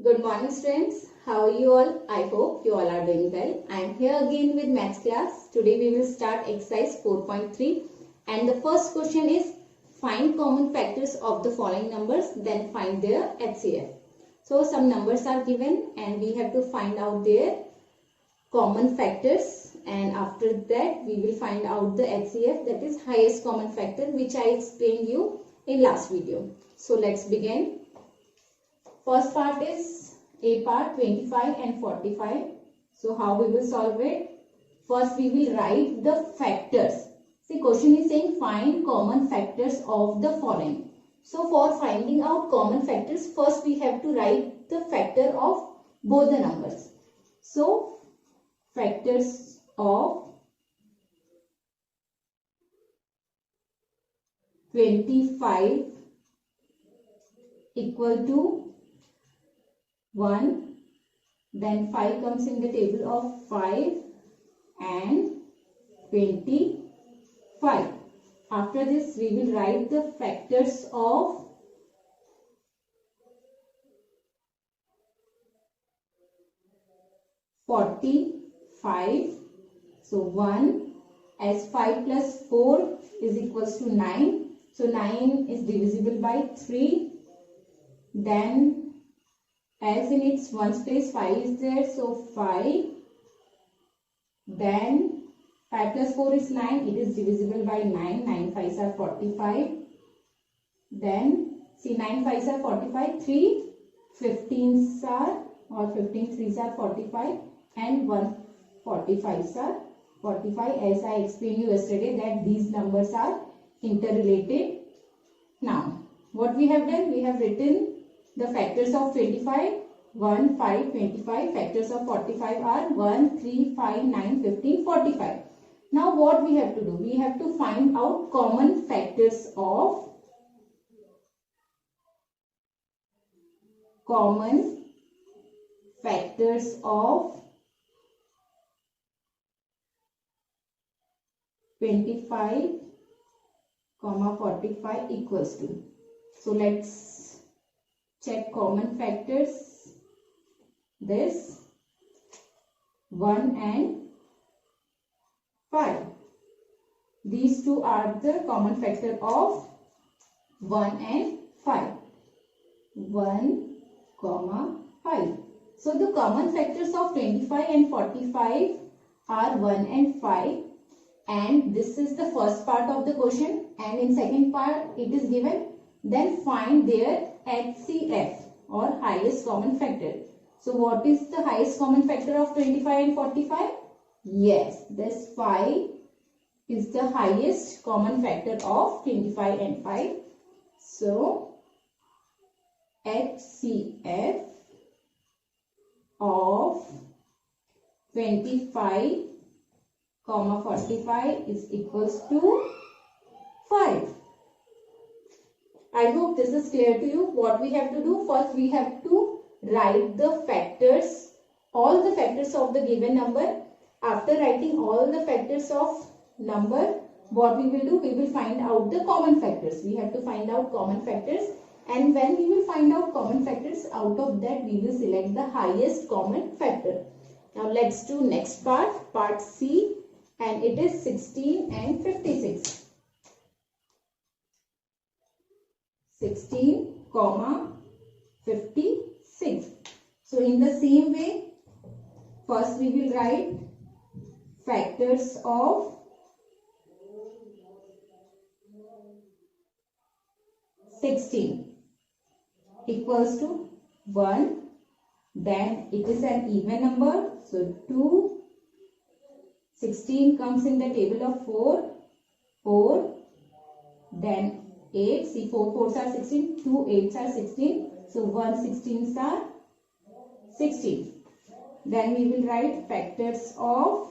Good morning students. How are you all? I hope you all are doing well. I am here again with maths class. Today we will start exercise 4.3 and the first question is find common factors of the following numbers, then find their HCF. So some numbers are given and we have to find out their common factors, and after that we will find out the HCF, that is highest common factor, which I explained you in last video. So let's begin. First part is A part 25 and 45. So how we will solve it? First we will write the factors. See, question is saying find common factors of the following. So for finding out common factors, first we have to write the factor of both the numbers. So factors of 25 equal to 1, then 5 comes in the table of 5 and 25. After this we will write the factors of 45. So 1, as 5 plus 4 is equals to 9. So 9 is divisible by 3. Then as in its ones place 5 is there, so 5. Then 5 plus 4 is 9, it is divisible by 9. 9 5s are 45. Then see, 9 5s are 45, 3 15s are, or 15 3s are 45, and 1 45s are 45, as I explained you yesterday that these numbers are interrelated. Now what we have done, we have written the factors of 25, 1, 5, 25. Factors of 45 are 1, 3, 5, 9, 15, 45. Now what we have to do? We have to find out common factors of 25, 45 equals to. So let's check common factors. This 1 and 5. These two are the common factor of 1 and 5. 1, 5. So the common factors of 25 and 45 are 1 and 5. And this is the first part of the question. And in second part it is given, then find their HCF or highest common factor. So what is the highest common factor of 25 and 45? Yes, this 5 is the highest common factor of 25 and 5. So HCF of 25, 45 is equals to 5. I hope this is clear to you. What we have to do? First we have to write the factors, all the factors of the given number. After writing all the factors of number, what we will do? We will find out the common factors. We have to find out common factors, and when we will find out common factors, out of that we will select the highest common factor. Now let's do next part, part C, and it is 16 and 56. 16, 56. So in the same way, first we will write factors of 16 equals to 1. Then it is an even number, so 2. 16 comes in the table of 4. 4. Then 8, see 4 4s are 16, 2 8s are 16, so 1 16s are 16. Then we will write factors of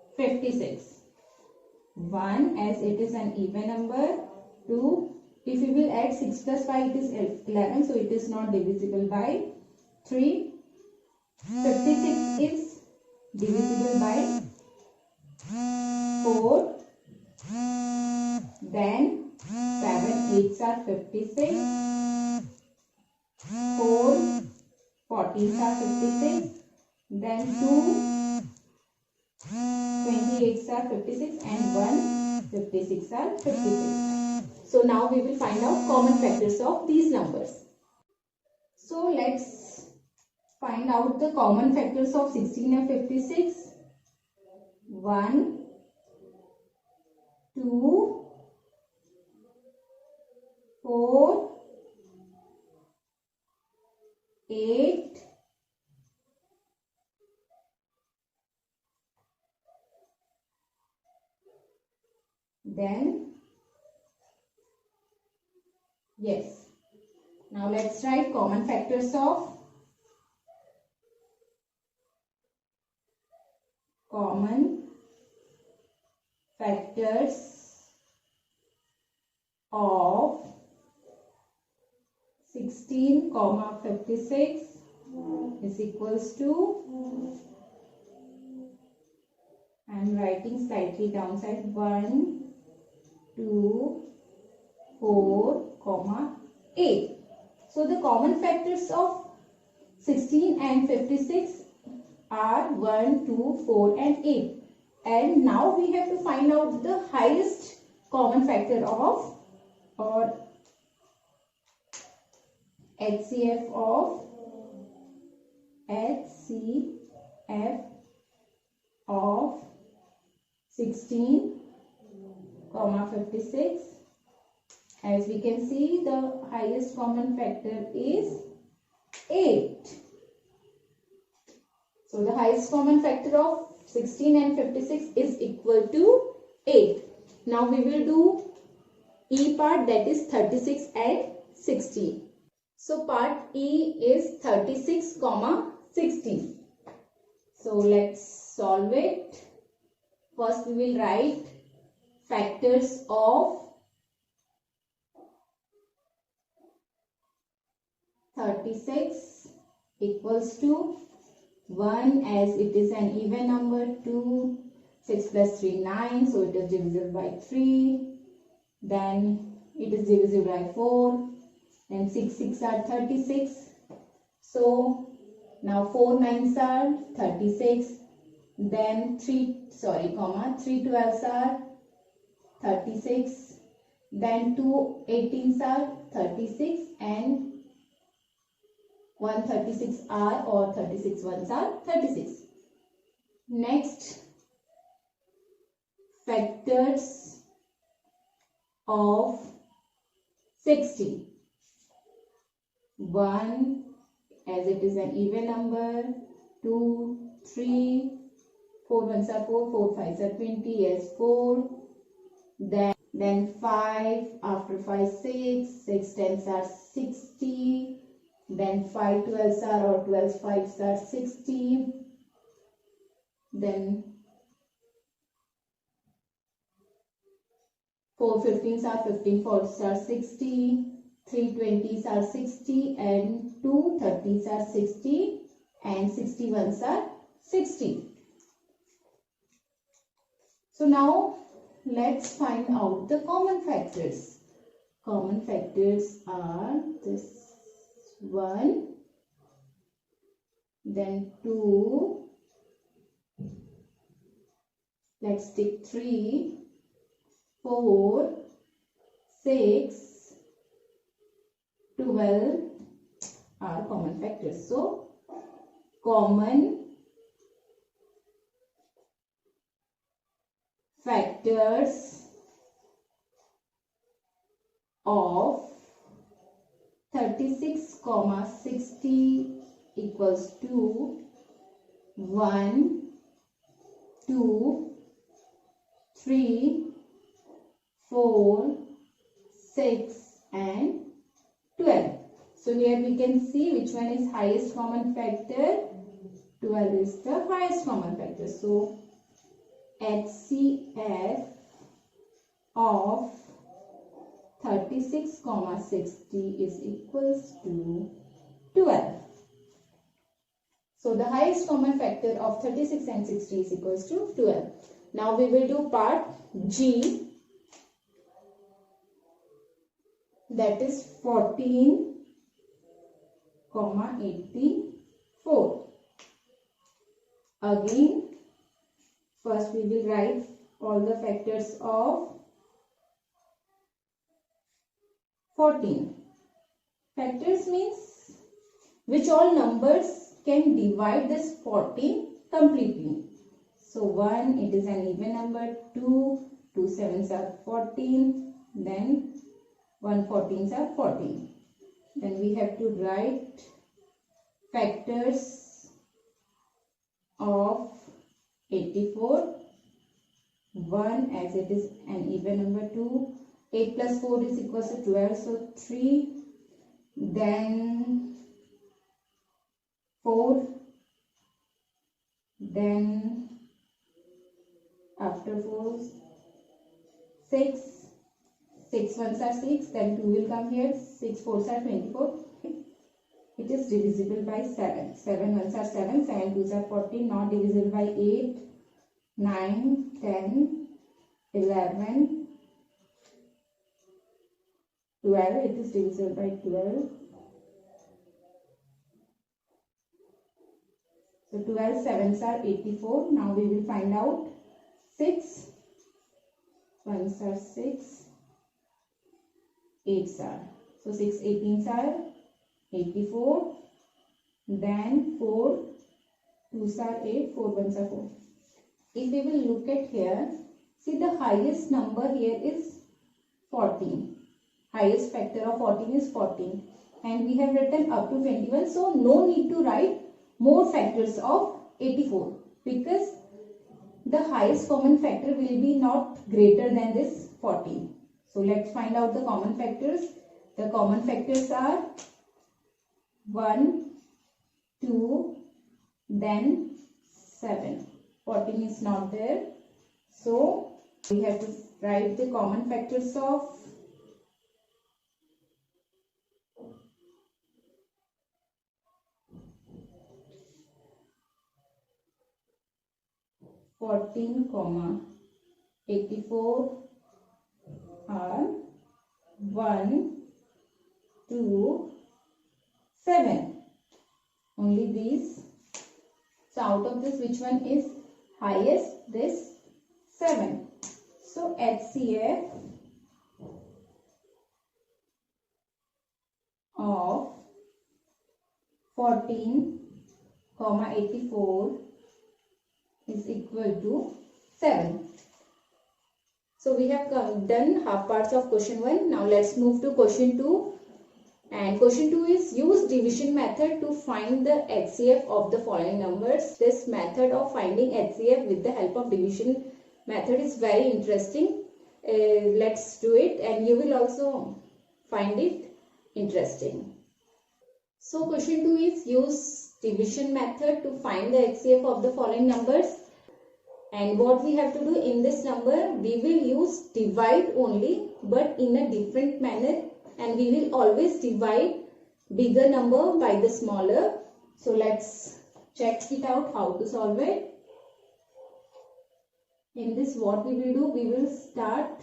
56. 1, as it is an even number. 2, if we will add 6 plus 5 it is 11, so it is not divisible by 3. 56 is divisible by 4. Then 8s are 56, 4 40s are 56, then 2 28s are 56 and 1 56 are 56. So now we will find out common factors of these numbers. So let's find out the common factors of 16 and 56. 1, 2, 4, 8, 10. Yes. Now let's write common factors of of 16, 56 is equals to, I am writing slightly downside, 1, 2, 4, 8. So the common factors of 16 and 56 are 1, 2, 4 and 8. And now we have to find out the highest common factor of, or HCF of 16, 56. As we can see, the highest common factor is 8. So the highest common factor of 16 and 56 is equal to 8. Now we will do E part, that is 36 and 60. So part E is 36, 60. So let's solve it. First we will write factors of 36 equals to 1, as it is an even number, 2, 6 plus 3, 9, so it is divisible by 3, then it is divisible by 4, then 6 6 are 36, so now 4 9s are 36, then 3 12s are 36, then 2 18s are 36 and 1 36R or 36 ones are 36. Next, factors of 60. 1, as it is an even number, 2, 3, 4 ones are 4, 4 5s are 20, yes 4, then 5, after 5 6, 6 10s are 60, then 5 12s are, or 12 5s are 60, then 4 15s are 15 4s are 60, 3 20s are 60 and 2 30s are 60 and 61s are 60. So now let's find out the common factors. Common factors are this 1, then 2, let's take 3, 4, 6, 12 are common factors. So common factors of 36, 60 equals to 1, 2, 3, 4, 6 and 12. So here we can see which one is highest common factor. 12 is the highest common factor. So HCF of 36, 60 is equals to 12. So the highest common factor of 36 and 60 is equals to 12. Now we will do part G. that is 14, 84. Again, first we will write all the factors of 14. Factors means which all numbers can divide this 14 completely. So 1, it is an even number. 2, 2 sevens are 14. Then 1 14s are 14. Then we have to write factors of 84. 1 as it is an even number. 2, 8 plus 4 is equals to 12, so 3. Then 4. Then after 4, 6. 6 ones are 6. Then 2 will come here. 6 fours are 24. It is divisible by 7. 7 ones are 7. 7 twos are 14. Not divisible by 8, 9, 10, 11, 12. It is divisible by 12. So 12 sevens are 84. Now we will find out 6 ones are 6. 8s are. So 6 18s are 84. Then 4 2s are 8. 4 1s are 4. If we will look at here, see the highest number here is 14. Highest factor of 14 is 14. And we have written up to 21. So no need to write more factors of 84. Because the highest common factor will be not greater than this 14. So let's find out the common factors. The common factors are 1, 2, then 7. 14 is not there. So we have to write the common factors of 14, 84 are 1, 2, 7. Only these. So out of this, which one is highest? This 7. So HCF of 14, 84 is equal to 7. So we have done half parts of question 1. Now let's move to question 2. And question 2 is use division method to find the HCF of the following numbers. This method of finding HCF with the help of division method is very interesting. Let's do it and you will also find it interesting. So question 2 is use division method to find the HCF of the following numbers. And what we have to do in this number, we will use divide only but in a different manner, and we will always divide bigger number by the smaller. So let's check it out how to solve it. In this what we will do, we will start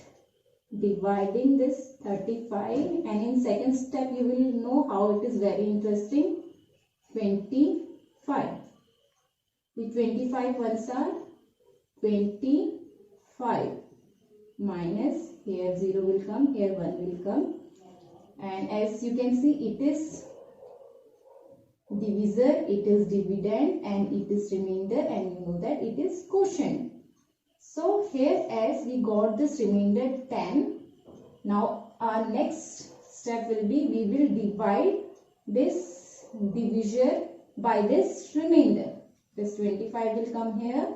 dividing this 35 and in second step you will know how it is very interesting. 25. With 25 ones are 25 minus here 0 will come, here 1 will come, and as you can see it is divisor, it is dividend, and it is remainder, and you know that it is quotient. So here as we got this remainder 10, now our next step will be we will divide this divisor by this remainder. This 25 will come here.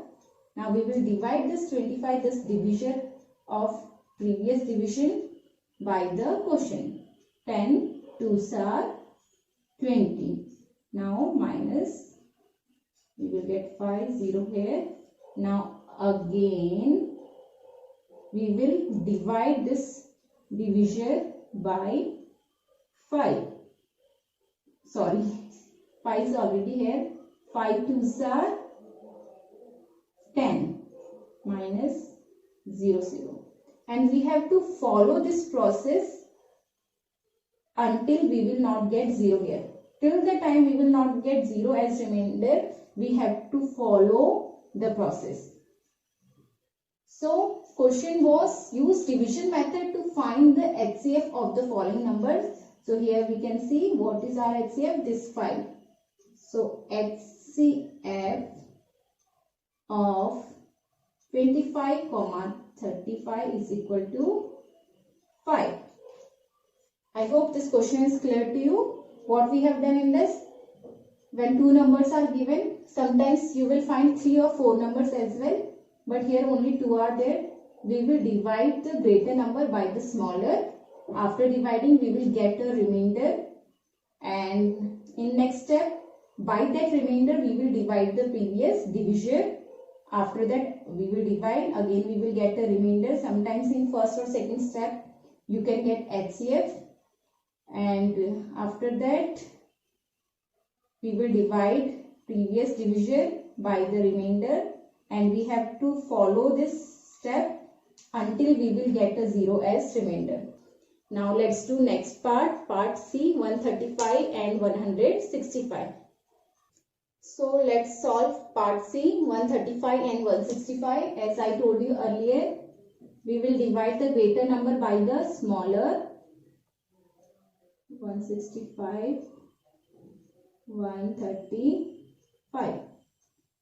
Now we will divide this 25, this divisor of previous division, by the quotient. 10 2s are 20. Now minus, we will get 5, 0 here. Now again we will divide this divisor by 5. Sorry, 5 is already here. 5 2s are 10 minus 0, 0. And we have to follow this process until we will not get 0 here. Till the time we will not get 0 as remainder, we have to follow the process. So question was, use division method to find the HCF of the following numbers. So here we can see what is our HCF, this 5. So HCF of 25, 35 is equal to 5. I hope this question is clear to you. What we have done in this, when two numbers are given, sometimes you will find 3 or 4 numbers as well, but here only 2 are there. We will divide the greater number by the smaller. After dividing, we will get a remainder, and in next step, by that remainder, we will divide the previous divisor. After that, we will divide, again we will get a remainder. Sometimes in first or second step, you can get HCF, and after that, we will divide previous divisor by the remainder, and we have to follow this step until we will get a 0 as remainder. Now let's do next part, part C, 135 and 165. So let's solve part C, 135 and 165. As I told you earlier, we will divide the greater number by the smaller. 165, 135.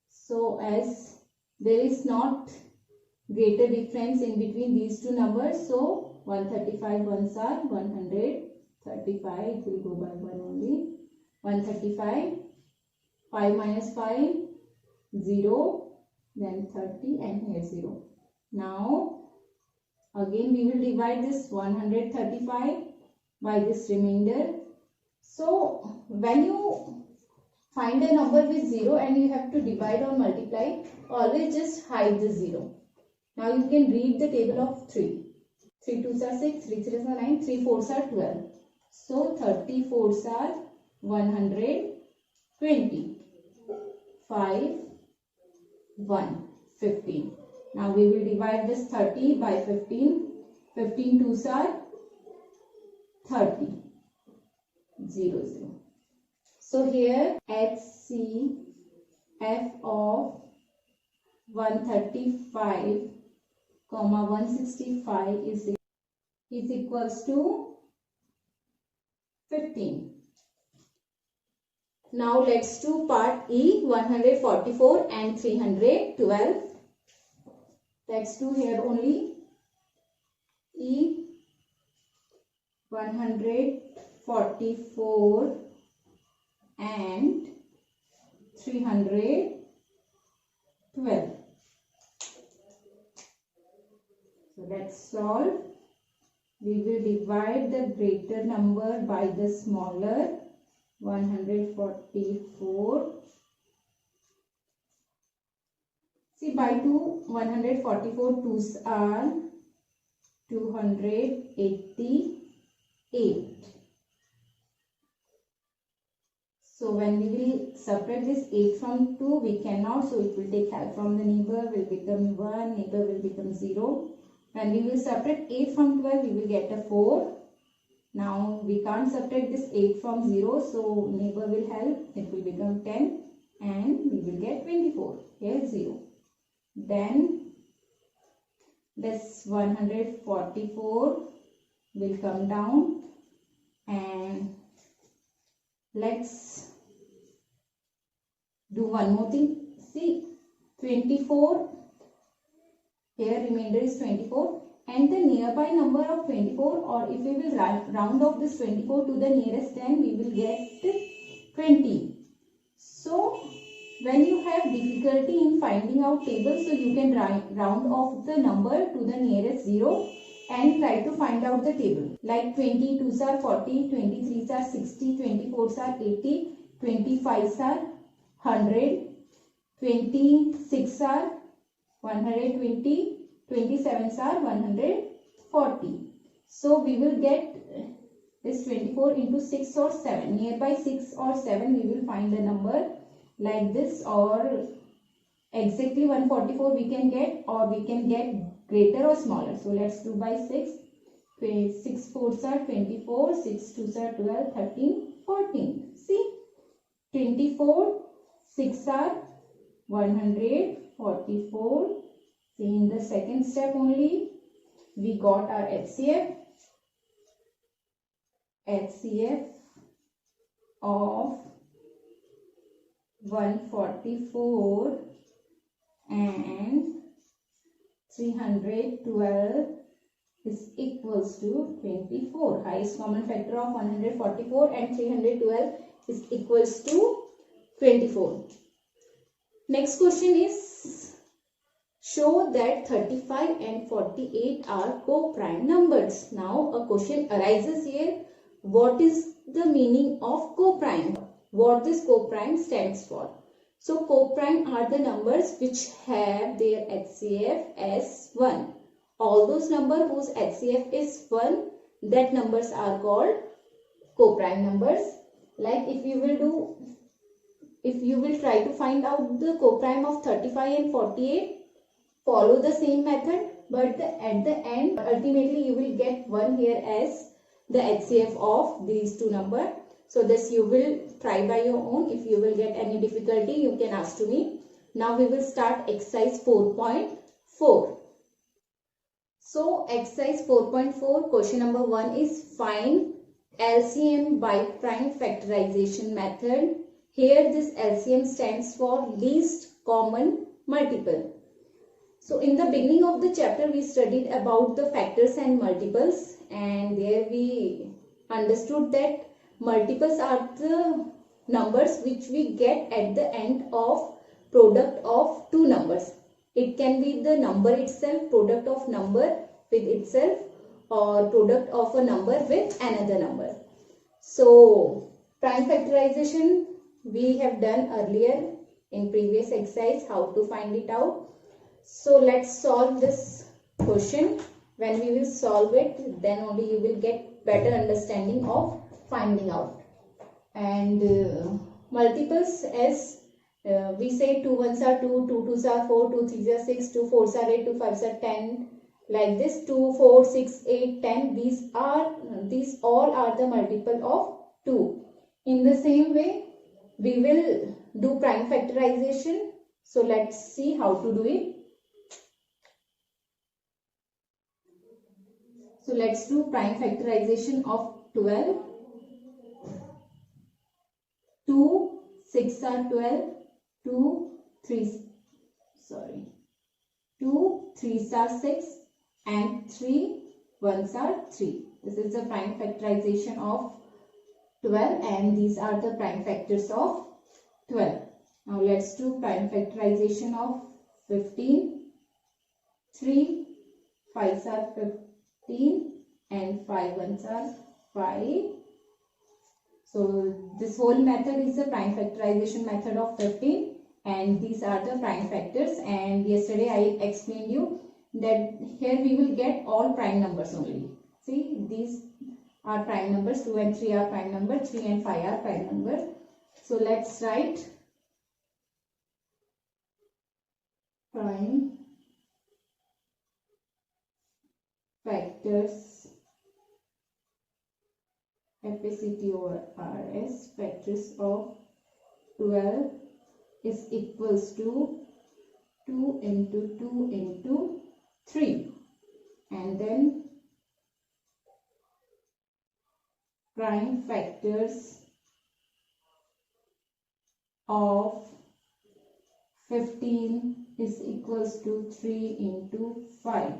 So as there is not greater difference in between these two numbers, so 135 ones are 135, it will go by 1 only. 135, 5 minus 5, 0, then 30, and here 0. Now again we will divide this 135 by this remainder. So when you find a number with 0 and you have to divide or multiply, always just hide the 0. Now you can read the table of 3. 3 2s are 6, 3 3s are 9, 3 4s are 12. So 30 4s are 120. 5, 1, 15. Now we will divide this 30 by 15. 15 2s are 30. 0 0. So here HCF of 135, 165 is equals to 15. Now let's do part E, 144 and 312. Let's do here only E, 144 and 312. So let's solve. We will divide the greater number by the smaller. 144. See, by 144 2s are 288. So when we will subtract this 8 from 2, we cannot, so it will take help from the neighbor, will become 1, neighbor will become 0. When we will subtract 8 from 12, we will get a 4. Now we can't subtract this 8 from 0, so neighbor will help, it will become 10 and we will get 24, here 0. Then this 144 will come down, and let's do one more thing. See, 24, here remainder is 24. And the nearby number of 24, or if we will round off this 24 to the nearest 10, we will get 20. So when you have difficulty in finding out tables, so you can round off the number to the nearest 0 and try to find out the table. Like 22s are 40, 23s are 60, 24s are 80, 25s are 100, 26 are 120, 27s are 140. So we will get this 24 into 6 or 7. Nearby 6 or 7 we will find a number like this, or exactly 144 we can get, or we can get greater or smaller. So let's do by 6. 6 fours are 24, 6 twos are 12, 13, 14. See, 24, 6 are 144. See, in the second step only, we got our HCF. HCF of 144 and 312 is equals to 24. Highest common factor of 144 and 312 is equals to 24. Next question is, show that 35 and 48 are co-prime numbers. Now a question arises here. What is the meaning of co-prime? What this co-prime stands for? So co-prime are the numbers which have their HCF as 1. All those numbers whose HCF is 1, that numbers are called co-prime numbers. Like if you will try to find out the co-prime of 35 and 48, follow the same method, but at the end ultimately you will get 1 here as the HCF of these two numbers. So this you will try by your own. If you will get any difficulty, you can ask to me. Now we will start exercise 4.4. So exercise 4.4, question number 1 is find LCM by prime factorization method. Here this LCM stands for least common multiple. So in the beginning of the chapter we studied about the factors and multiples, and there we understood that multiples are the numbers which we get at the end of product of two numbers. It can be the number itself, product of number with itself, or product of a number with another number. So prime factorization we have done earlier in previous exercise, how to find it out. So let's solve this question. When we will solve it, then only you will get better understanding of finding out. And multiples, as we say, 2 ones are 2, 2 twos are 4, 2 threes are 6, 2 fours are 8, 2 fives are 10, like this. 2, 4, 6, 8, 10, these all are the multiple of 2. In the same way, we will do prime factorization. So let's see how to do it. So let's do prime factorization of 12. 2 6 are 12, 2 3s are 6, and 3 1s are 3. This is the prime factorization of 12, and these are the prime factors of 12. Now let's do prime factorization of 15. 3 5s are 15 and 5 1s are 5. So this whole method is the prime factorization method of 15, and these are the prime factors. And yesterday I explained you that here we will get all prime numbers only. See, these are prime numbers, 2 and 3 are prime numbers, 3 and 5 are prime numbers. So let's write prime factors, FACT over RS, factors of 12 is equals to 2 into 2 into 3, and then prime factors of 15 is equals to 3 into 5.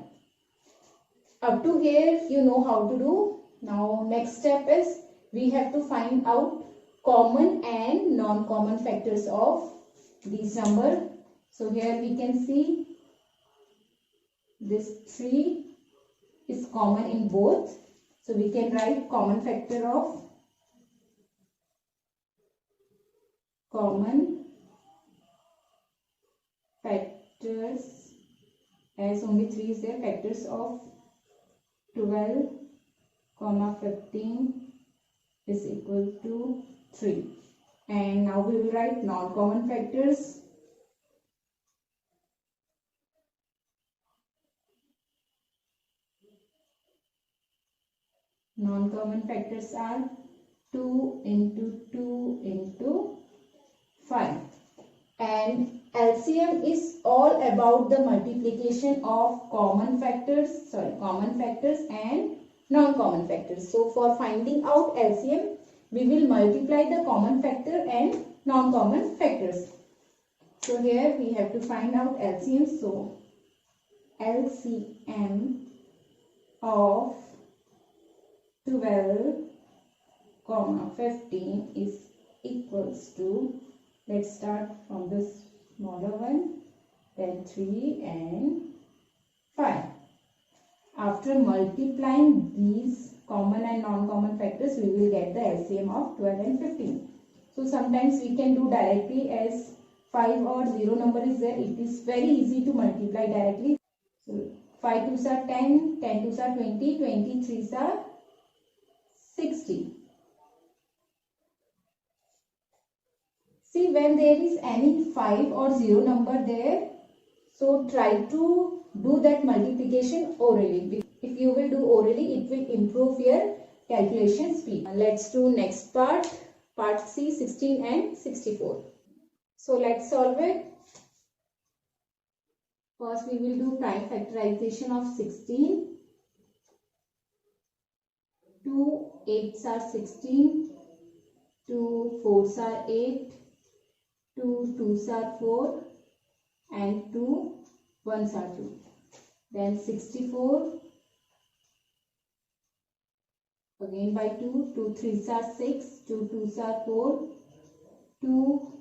Up to here you know how to do. Now next step is we have to find out common and non-common factors of these numbers. So here we can see this 3 is common in both. So we can write common factor of common factors, as only 3 is there, factors of 12, 15 is equal to 3. And now we will write non-common factors. Non-common factors are 2 into 2 into 5. And LCM is all about the multiplication of common factors and non-common factors. So for finding out LCM, we will multiply the common factor and non-common factors. So here we have to find out LCM. So LCM of 12, 15 is equals to, let's start from the smaller one, then 3 and 5. After multiplying these common and non-common factors, we will get the LCM of 12 and 15. So sometimes we can do directly, as 5 or 0 number is there. It is very easy to multiply directly. So 5 2s are 10, 10 2s are 20, 20 3s are 60. See, when there is any 5 or 0 number there, so try to do that multiplication orally. If you will do orally, it will improve your calculation speed. Let's do next part, part C, 16 and 64. So let's solve it. First we will do prime factorization of 16. 2 8s are 16, 2 4s are 8, 2 2s are 4 and 2 1s are 2. Then 64 again by 2, 2 3s are 6, 2 2s are 4, 2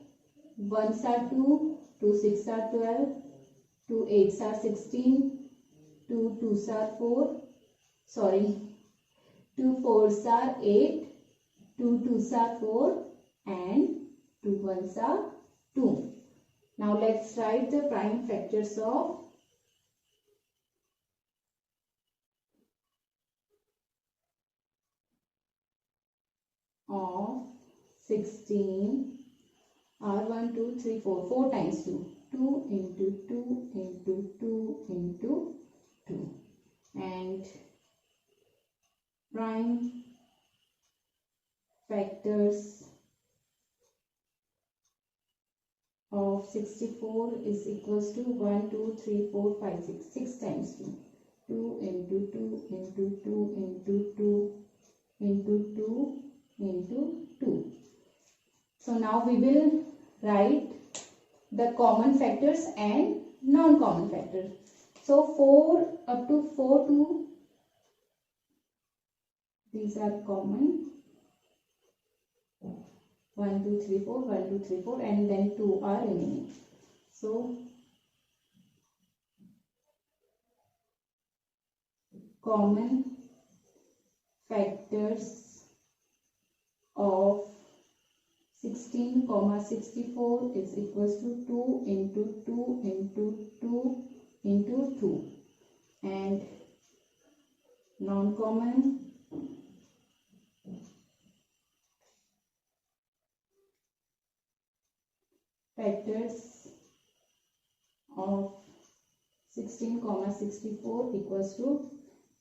1s are 2, 2 6s are 12, 2 8s are 16, 2 2s are 4, 2 4s are 8, 2 2s are 4 and 2 1s are 2. Now let's write the prime factors of 16 are 1 2 3 4, 4 times 2, 2 into 2 into 2 into 2, and prime factors of 64 is equals to 1 2 3 4 5 6, 6 times 2, 2 into 2 into 2 into 2 into 2 into 2. So now we will write the common factors and non-common factors. So 4 up to 4 2, these are common. 1 2 3 4, 1 2 3 4 and then 2 are remaining. So common factors of 16, 64 is equals to 2 into 2 into 2 into 2, and non-common factors of 16, 64 equals to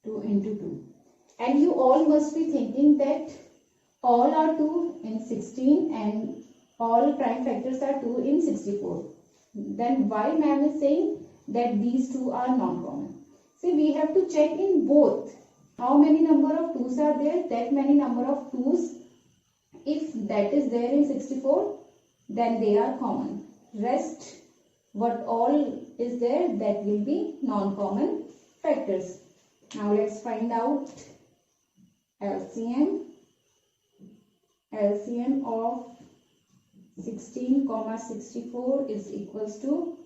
2 into 2. And you all must be thinking that all are 2 in 16 and all prime factors are 2 in 64. Then why ma'am is saying that these two are non-common? See, we have to check in both. How many number of 2's are there? That many number of 2's. If that is there in 64, then they are common. Rest, what all is there, that will be non-common factors. Now let's find out LCM. LCM of 16, 64 is equals to,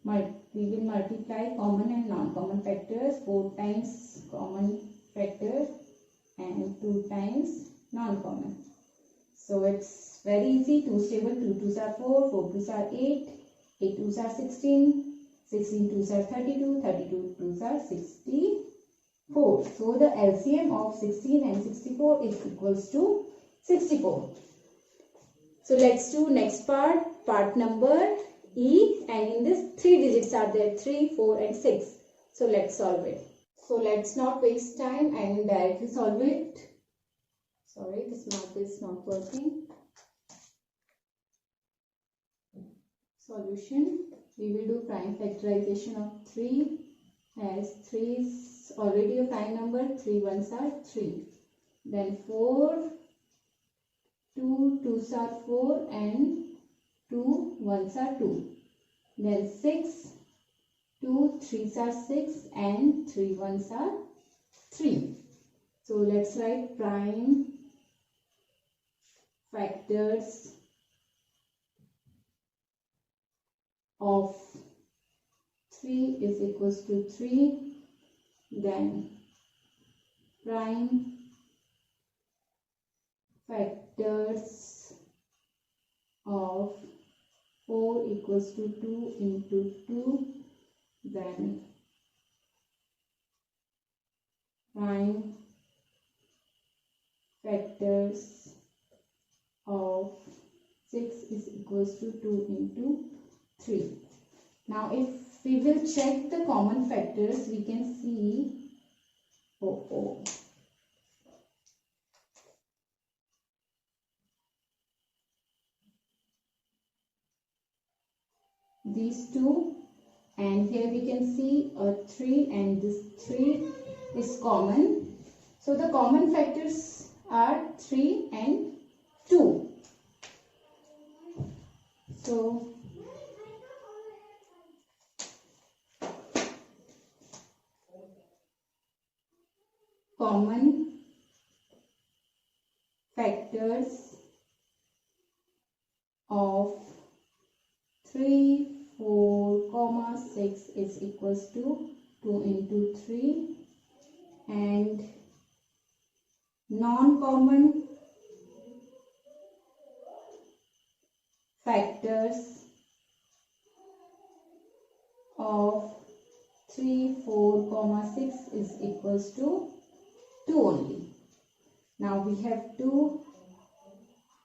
we will multiply common and non-common factors, 4 times common factor and 2 times non-common. So it's very easy. 2's table, 2 2's are 4, 4 2's are 8, 8 2's are 16, 16 2's are 32, 32 2's are 64. So the LCM of 16 and 64 is equals to 64. So let's do next part, part number E, and in this 3 digits are there, 3, 4 and 6. So let's solve it. So let's not waste time and directly solve it. Sorry, this map is not working. Solution. We will do prime factorization of 3, as 3 is already a prime number. 3 ones are 3. Then 4, 2 twos are 4 and 2 ones are 2. Then 6, 2 threes are 6 and 3 ones are 3. So let's write prime factors of 3 is equals to 3. Then prime factors of 4 equals to 2 into 2. Then prime factors of 6 is equals to 2 into 3. Now if we will check the common factors, we can see these two, and here we can see a 3 and this 3 is common. So the common factors are 3 and 2. So common factors of 3, 4, 6 is equals to 2 into 3, and non-common factors of 3, 4, 6 is equals to 2 only. Now we have to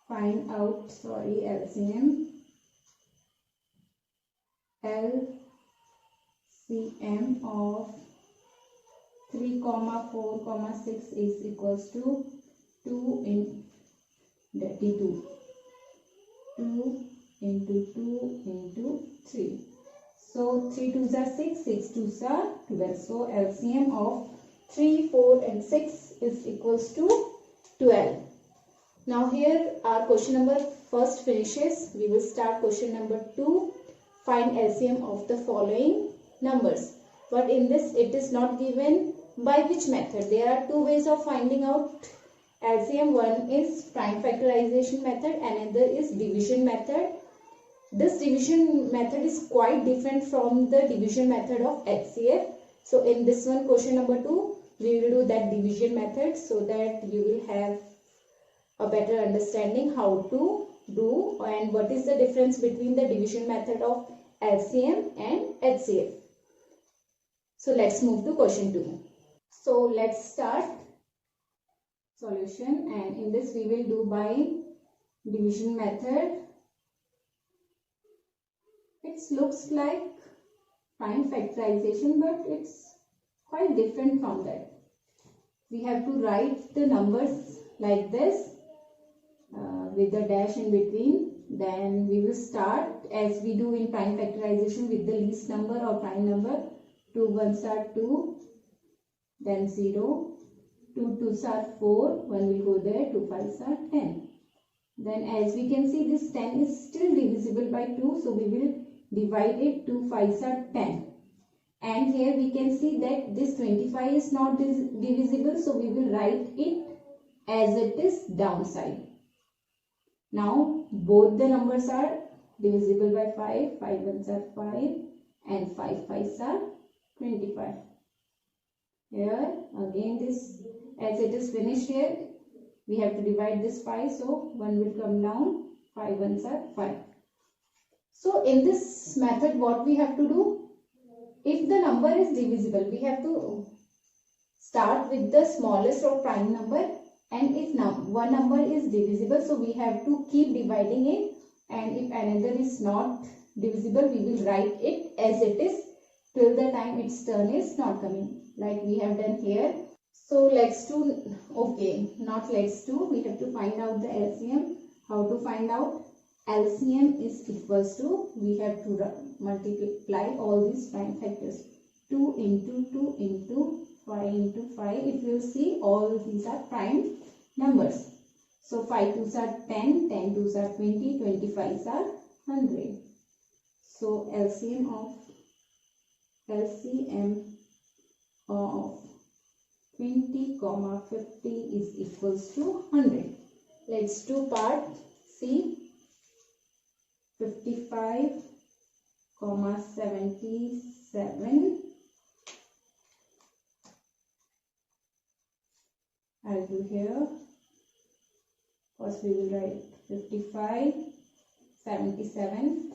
find out, LCM. LCM of 3, 4, 6 is equals to 2 in 2. 2 into 2 into 3. So 3 2s are 6, 6 2s are 12. So LCM of 3, 4 and 6 is equals to 12. Now here our question number first finishes. We will start question number 2. Find LCM of the following numbers. But in this it is not given by which method. There are two ways of finding out LCM. One is prime factorization method, another is division method. This division method is quite different from the division method of HCF. So in this one, question number 2, we will do that division method so that you will have a better understanding how to do and what is the difference between the division method of LCM and HCF. So let's move to question 2. So let's start solution, and in this we will do by division method. It looks like prime factorization, but it's quite different from that. We have to write the numbers like this with the dash in between. Then we will start as we do in prime factorization with the least number or prime number. 2 ones are 2, then 0, 2 twos are 4, 1 will go there, 2 fives are 10. Then as we can see, this 10 is still divisible by 2, so we will divide it. 2 fives are 10. And here we can see that this 25 is not divisible, so we will write it as it is downside. Now both the numbers are divisible by 5, 5 ones are 5 and 5 fives are 25. Here again this, as it is finished here, we have to divide this 5, so 1 will come down, 5 ones are 5. So in this method what we have to do, if the number is divisible, we have to start with the smallest or prime number, and if one number is divisible, so we have to keep dividing it, and if another is not divisible, we will write it as it is till the time its turn is not coming. like we have done here. So let's do, okay, not let's do, we have to find out the LCM. How to find out? LCM is equals to, we have to multiply all these prime factors. 2 into 2 into 5 into 5. If you see, all these are prime numbers. So 5 2s are 10, 10 2s are 20, 25s are 100. So LCM of 20, 50 is equals to 100. Let's do part C. 55, 77. I'll do here. First we will write 55, 77.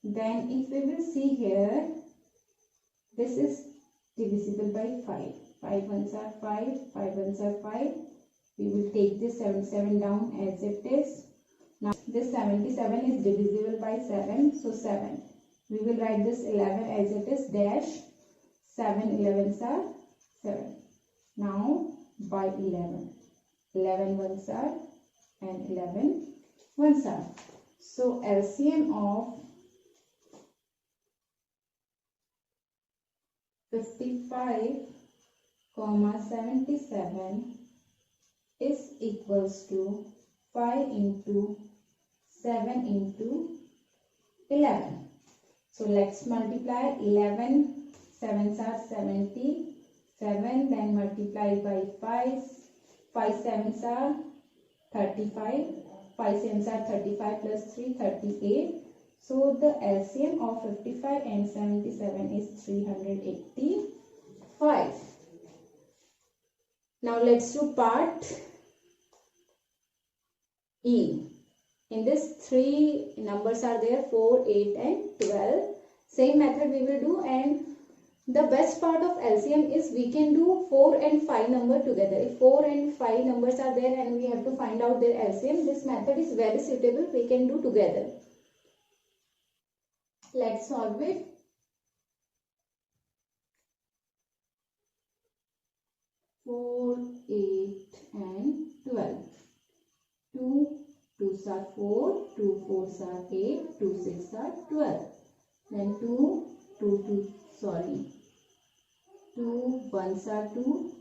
Then if we will see here, this is divisible by 5. 5 ones are 5, 5 ones are 5. We will take this 77 down as it is. Now this 77 is divisible by 7, so 7. We will write this 11 as it is, dash 7 11s are 7. Now by 11. 11 ones are and 11 ones are. So LCM of 55, 77 is equals to 5 into 7 into 11. So let's multiply 11, 7s are 70, 7, then multiply by 5, 5 7s are 35, 5 7s are 35 plus 3, 38. So the LCM of 55 and 77 is 385. Now let's do part E. In this, 3 numbers are there, 4, 8 and 12. Same method we will do, and the best part of LCM is we can do 4 and 5 number together. If 4 and 5 numbers are there and we have to find out their LCM, this method is very suitable, we can do together. Let's solve it. Four, 8 and 12. 2 2s are 4, 2 4s are 8, 2 6 are 12. Then 2 2 1s are 2,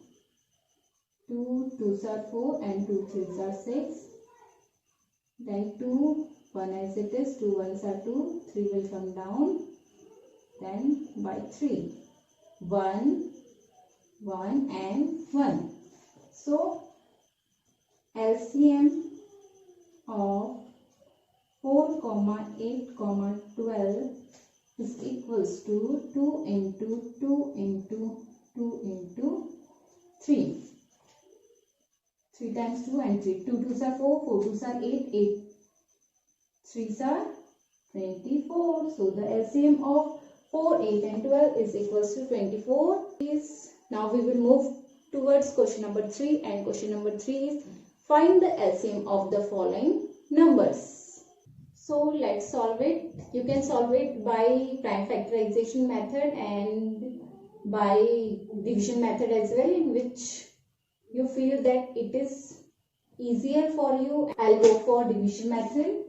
2 2s are 4 and 2 3s are 6. Then 2 1 as it is, 2 1s are 2, 3 will come down. Then by 3, 1 1 and 1. So LCM of 4, 8, 12 is equals to 2 into 2 into 2 into 3. 3 times 2 and 3. 2 2s are 4, 4 2s are 8, 8 3s are 24. So the LCM of 4, 8 and 12 is equals to 24. Now we will move towards question number 3, and question number 3 is find the LCM of the following numbers. So let's solve it. You can solve it by prime factorization method and by division method as well, in which you feel that it is easier for you. I'll go for division method.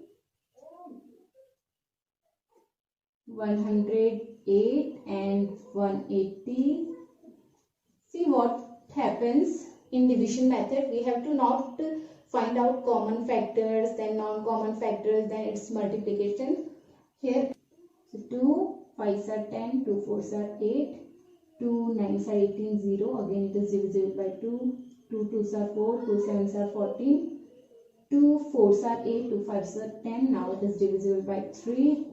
108 and 180. See what happens in division method. We have to not find out common factors, then non-common factors, then its multiplication. Here, so 2 5s are 10, 2 4s are 8, 2 9s are 18, 0. Again it is divisible by 2. 2 2s are 4, 2 7s are 14, 2 4s are 8, 2 5s are 10. Now it is divisible by 3.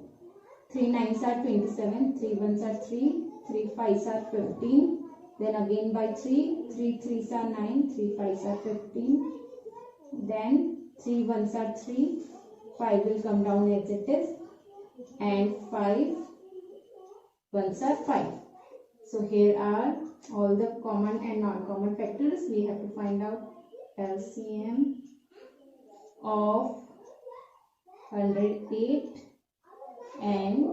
3 9s are 27, 3 1s are 3, 3 5s are 15. Then again by 3, 3 3s are 9, 3 5s are 15. Then 3 1s are 3, 5 will come down as it is, and 5 1s are 5. So here are all the common and non-common factors. We have to find out LCM of 108 and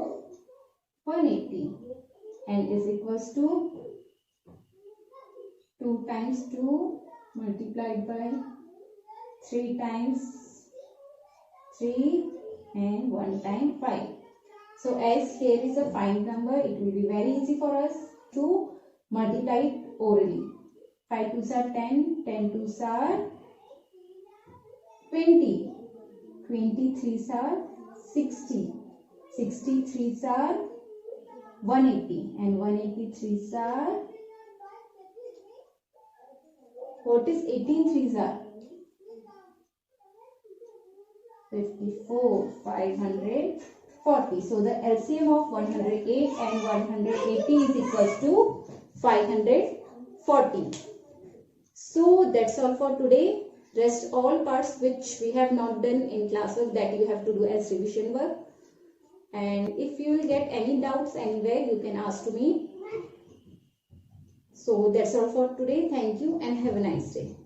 180, and is equals to 2 times 2 multiplied by 3 times 3 and 1 time 5. So as here is a fine number, it will be very easy for us to multiply it orally. 5 2s are 10, 10 2s are 20, 23s are 60, 63s are 180 and 183s are, what is 18 3s are? 54, 540. So the LCM of 108 and 180 is equals to 540. So that's all for today. Rest all parts which we have not done in classwork, that you have to do as revision work. And if you will get any doubts anywhere, you can ask to me. So that's all for today. Thank you and have a nice day.